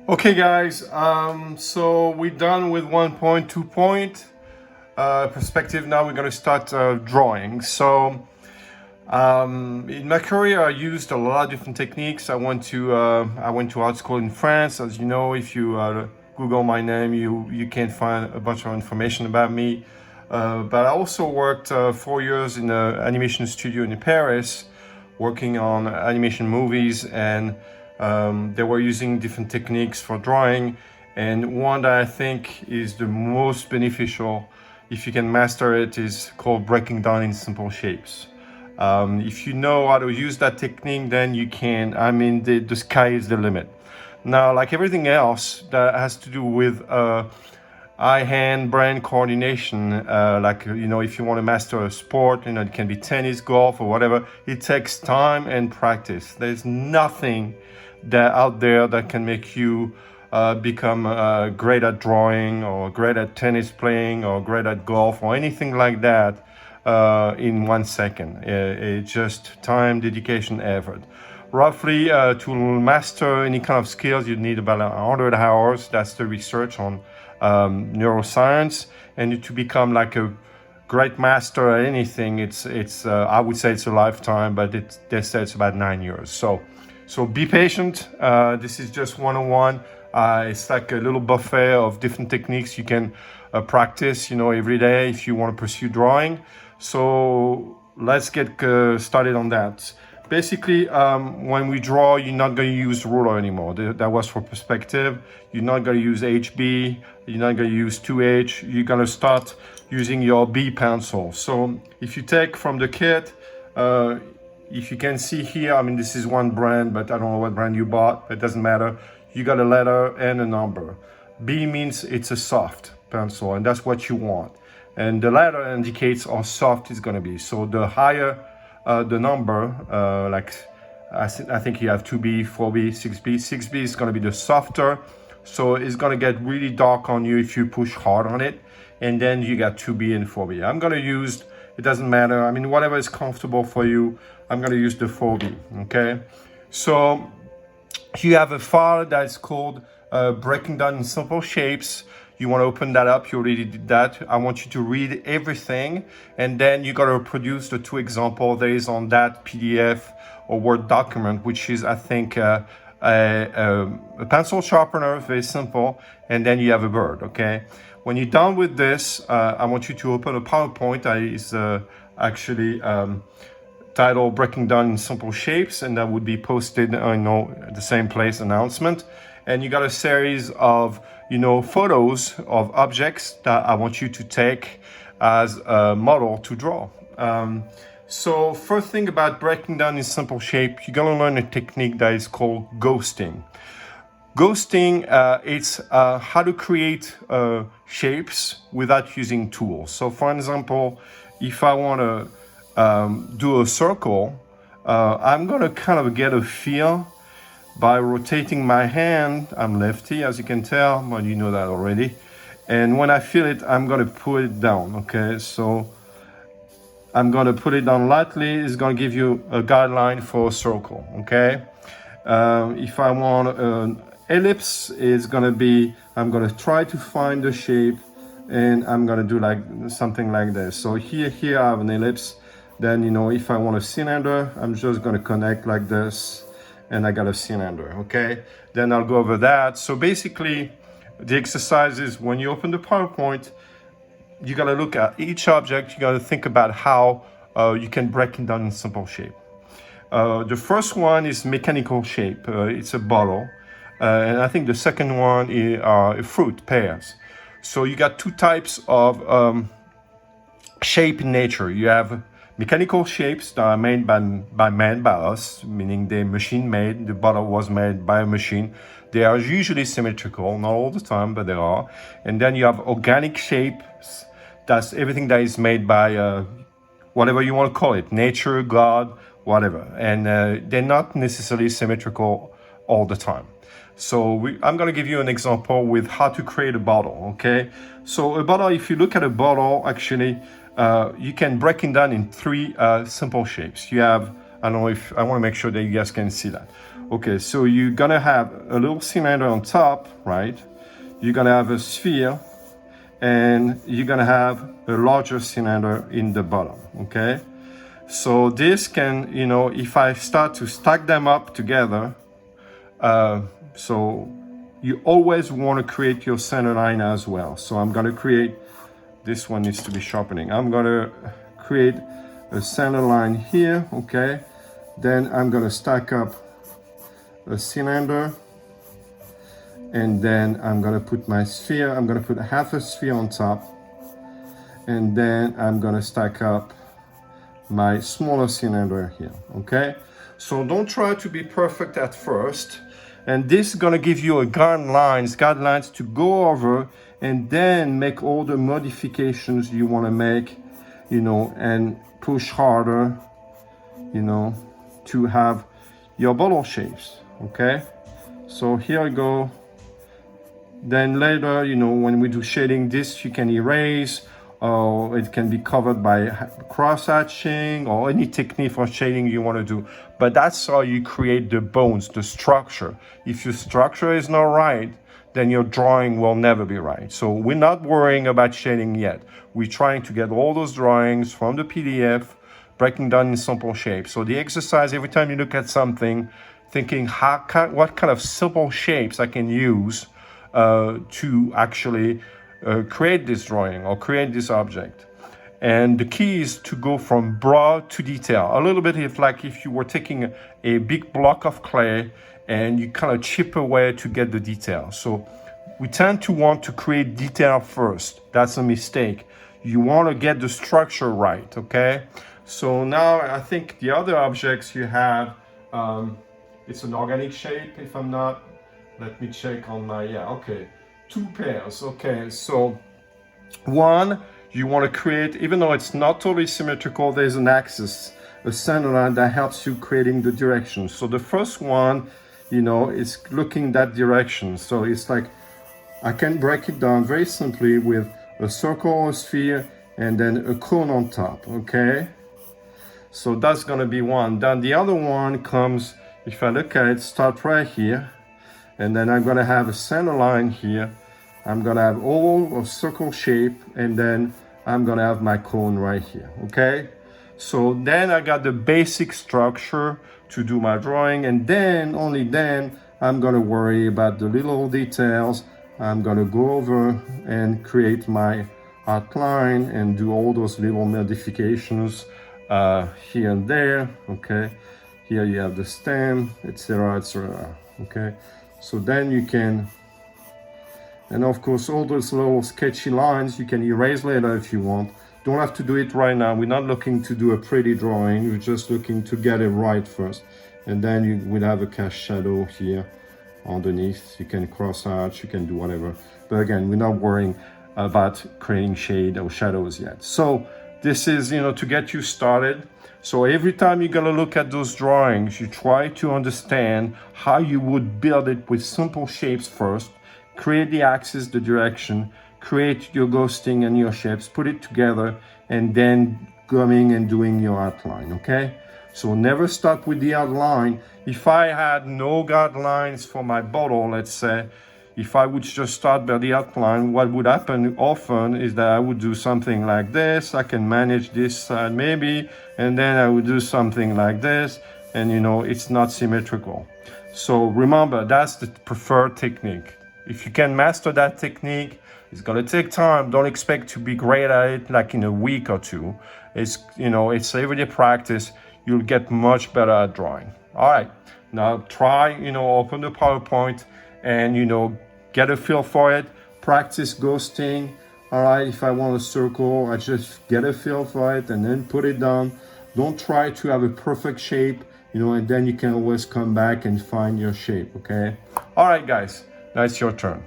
Okay, guys. So we're done with 1 point, 2 point perspective. Now we're going to start drawing. So in my career, I used a lot of different techniques. I went to art school in France. As you know, if you Google my name, you can find a bunch of information about me. But I also worked 4 years in an animation studio in Paris, working on animation movies, and they were using different techniques for drawing. And one that I think is the most beneficial, if you can master it, is called breaking down in simple shapes. If you know how to use that technique, then you can, the sky is the limit. Now, like everything else that has to do with eye-hand brain coordination, if you want to master a sport, it can be tennis, golf, or whatever, it takes time and practice. There's nothing that out there that can make you become great at drawing or great at tennis playing or great at golf or anything like that in 1 second. It's just time, dedication, effort. Roughly, to master any kind of skills, you need about 100 hours. That's the research on neuroscience. And to become like a great master at anything, it's I would say it's a lifetime, but they say it's about 9 years. So be patient. This is just 101. It's like a little buffet of different techniques you can practice, every day if you want to pursue drawing. So let's get started on that. Basically, when we draw, you're not going to use ruler anymore. That was for perspective. You're not going to use HB. You're not going to use 2H. You're going to start using your B pencil. So if you take from the kit, if you can see here, this is one brand, but I don't know what brand you bought. It doesn't matter. You got a letter and a number. B means it's a soft pencil, and that's what you want. And the letter indicates how soft it's going to be. So the higher the number, I think you have 2B, 4B, 6B. 6B is going to be the softer. So it's going to get really dark on you if you push hard on it. And then you got 2B and 4B. I'm going to use, it doesn't matter. Whatever is comfortable for you, I'm going to use the 4B, okay? So you have a file that's called Breaking Down in Simple Shapes. You want to open that up. You already did that. I want you to read everything, and then you got to produce the two examples there is on that PDF or Word document, which is, I think, a pencil sharpener, very simple, and then you have a bird, okay? When you're done with this, I want you to open a PowerPoint that is actually titled Breaking Down in Simple Shapes, and that would be posted, at the same place, announcement. And you got a series of, photos of objects that I want you to take as a model to draw. So first thing about breaking down in simple shape, you're gonna learn a technique that is called ghosting. Ghosting, it's how to create shapes without using tools. So for example, if I want to do a circle, I'm gonna kind of get a feel by rotating my hand. I'm lefty, as you can tell, well, you know that already. And when I feel it, I'm gonna put it down, okay? So I'm gonna put it down lightly. It's gonna give you a guideline for a circle, okay? If I want an ellipse, it's gonna be, I'm gonna try to find the shape, and I'm gonna do like something like this. So here I have an ellipse. Then, if I want a cylinder, I'm just gonna connect like this, and I got a cylinder, okay? Then I'll go over that. So basically, the exercise is when you open the PowerPoint, you gotta look at each object, you gotta think about how you can break it down in simple shape. The first one is mechanical shape. It's a bottle. And I think the second one is fruit, pears. So you got two types of shape in nature. You have mechanical shapes that are made by man, by us, meaning they're machine made. The bottle was made by a machine. They are usually symmetrical, not all the time, but they are. And then you have organic shapes. That's everything that is made by whatever you want to call it, nature, God, whatever. And they're not necessarily symmetrical all the time. So I'm going to give you an example with how to create a bottle, okay? So a bottle, if you look at a bottle, actually, you can break it down in three simple shapes. You have, I don't know if, I want to make sure that you guys can see that. Okay, so you're gonna have a little cylinder on top, right? You're gonna have a sphere, and you're gonna have a larger cylinder in the bottom, okay? So this can, you know, if I start to stack them up together, so you always want to create your center line as well. So I'm going to create, this one needs to be sharpening. I'm going to create a center line here, okay? Then I'm going to stack up a cylinder, and then I'm going to put my sphere. I'm going to put half a sphere on top, and then I'm going to stack up my smaller cylinder here, okay? So don't try to be perfect at first. And this is gonna give you a guidelines to go over and then make all the modifications you wanna make, you know, and push harder, you know, to have your bottle shapes, okay? So here we go. Then later, you know, when we do shading, this you can erase, or it can be covered by cross-hatching or any technique for shading you want to do. But that's how you create the bones, the structure. If your structure is not right, then your drawing will never be right. So we're not worrying about shading yet. We're trying to get all those drawings from the PDF, breaking down in simple shapes. So the exercise, every time you look at something, thinking what kind of simple shapes I can use to actually create this drawing or create this object. And the key is to go from broad to detail. A little bit like if you were taking a big block of clay and you kind of chip away to get the detail. So we tend to want to create detail first. That's a mistake. You want to get the structure right, okay? So now I think the other objects you have, it's an organic shape if I'm not. Let me check on my, yeah, okay. 2 pairs, okay, so one, you want to create, even though it's not totally symmetrical, there's an axis, a center line that helps you creating the direction. So the first one, you know, is looking that direction. So it's like, I can break it down very simply with a circle, a sphere, and then a cone on top, okay? So that's gonna be one. Then the other one comes, if I look at it, start right here, and then I'm gonna have a center line here. I'm gonna have all a circle shape, and then I'm gonna have my cone right here, okay? So then I got the basic structure to do my drawing, and then, only then, I'm gonna worry about the little details. I'm gonna go over and create my outline and do all those little modifications here and there, okay? Here you have the stem, etc., etc., okay? So then you can, and of course, all those little sketchy lines you can erase later if you want. Don't have to do it right now. We're not looking to do a pretty drawing. We're just looking to get it right first. And then you will have a cast shadow here underneath. You can cross hatch, you can do whatever. But again, we're not worrying about creating shade or shadows yet. So this is, you know, to get you started. So every time you're gonna look at those drawings, you try to understand how you would build it with simple shapes first. Create the axis, the direction, create your ghosting and your shapes, put it together, and then coming and doing your outline, okay? So never start with the outline. If I had no guidelines for my bottle, let's say, if I would just start by the outline, what would happen often is that I would do something like this. I can manage this side maybe, and then I would do something like this, and you know, it's not symmetrical. So remember, that's the preferred technique. If you can master that technique, it's gonna take time. Don't expect to be great at it like in a week or two. It's, you know, it's everyday practice. You'll get much better at drawing. All right, now try, you know, open the PowerPoint and, you know, get a feel for it. Practice ghosting. All right, if I want a circle, I just get a feel for it and then put it down. Don't try to have a perfect shape, you know, and then you can always come back and find your shape, okay? All right, guys. Now it's your turn.